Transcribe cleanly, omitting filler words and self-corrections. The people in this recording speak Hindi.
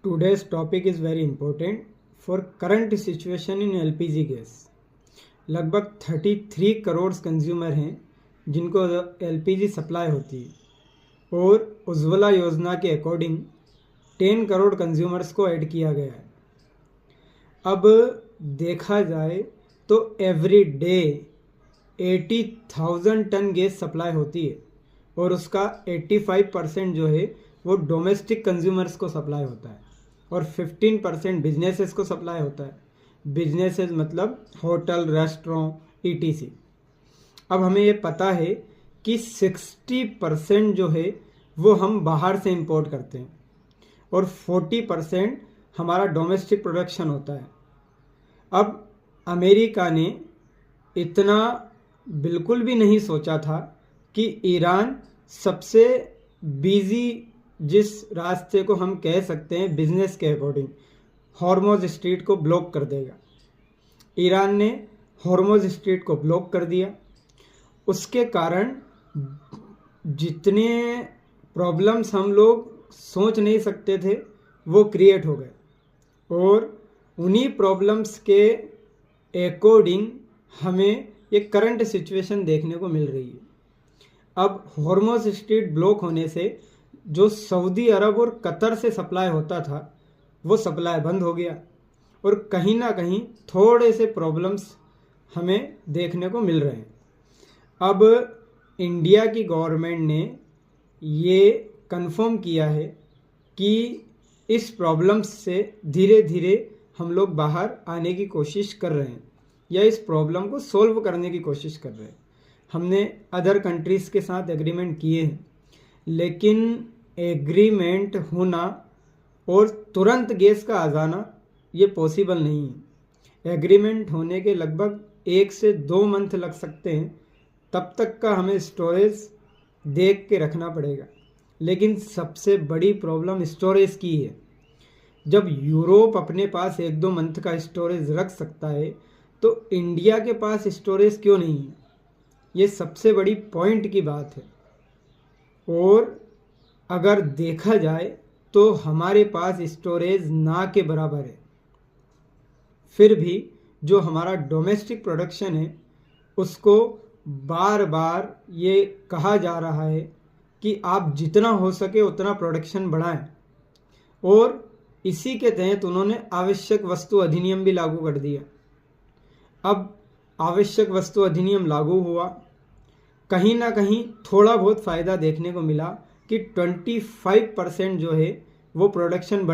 Today's topic is very important for current situation in LPG gas. लगभग 33 करोड़ कंज्यूमर हैं जिनको LPG सप्लाई होती है और उज्ज्वला योजना के अकॉर्डिंग 10 करोड़ कंज्यूमर्स को ऐड किया गया है। अब देखा जाए तो every day 80,000 ton gas supply होती है और उसका 85% जो है वो डोमेस्टिक कंज्यूमर्स को सप्लाई होता है और 15% बिजनेसेस को सप्लाई होता है। बिजनेसेस मतलब होटल, रेस्टोरेंट, ETC। अब हमें ये पता है कि 60% जो है वो हम बाहर से इंपोर्ट करते हैं और 40% हमारा डोमेस्टिक प्रोडक्शन होता है। अब अमेरिका ने इतना बिल्कुल भी नहीं सोचा था कि ईरान सबसे बिजी जिस रास्ते को हम कह सकते हैं बिजनेस के अकॉर्डिंग हॉर्मोज स्ट्रीट को ब्लॉक कर देगा। ईरान ने हॉर्मोज स्ट्रीट को ब्लॉक कर दिया। उसके कारण जितने प्रॉब्लम्स हम लोग सोच नहीं सकते थे वो क्रिएट हो गए और उन्हीं प्रॉब्लम्स के अकॉर्डिंग हमें ये करंट सिचुएशन देखने को मिल रही है। अब हॉर्मोज स्ट्रीट ब्लॉक होने से जो सऊदी अरब और कतर से सप्लाई होता था वो सप्लाई बंद हो गया और कहीं ना कहीं थोड़े से प्रॉब्लम्स हमें देखने को मिल रहे हैं। अब इंडिया की गवर्नमेंट ने ये कंफर्म किया है कि इस प्रॉब्लम्स से धीरे धीरे हम लोग बाहर आने की कोशिश कर रहे हैं या इस प्रॉब्लम को सॉल्व करने की कोशिश कर रहे हैं। हमने अदर कंट्रीज़ के साथ एग्रीमेंट किए हैं, लेकिन एग्रीमेंट होना और तुरंत गैस का आ जाना ये पॉसिबल नहीं है। एग्रीमेंट होने के लगभग 1 से 2 मंथ लग सकते हैं, तब तक का हमें स्टोरेज देख के रखना पड़ेगा। लेकिन सबसे बड़ी प्रॉब्लम स्टोरेज की है। जब यूरोप अपने पास 1-2 मंथ का स्टोरेज रख सकता है तो इंडिया के पास स्टोरेज क्यों नहीं है? ये सबसे बड़ी पॉइंट की बात है। और अगर देखा जाए तो हमारे पास स्टोरेज ना के बराबर है। फिर भी जो हमारा डोमेस्टिक प्रोडक्शन है उसको बार बार ये कहा जा रहा है कि आप जितना हो सके उतना प्रोडक्शन बढ़ाएं और इसी के तहत उन्होंने आवश्यक वस्तु अधिनियम भी लागू कर दिया। अब आवश्यक वस्तु अधिनियम लागू हुआ, कहीं ना कहीं थोड़ा बहुत फ़ायदा देखने को मिला कि 25% जो है वो प्रोडक्शन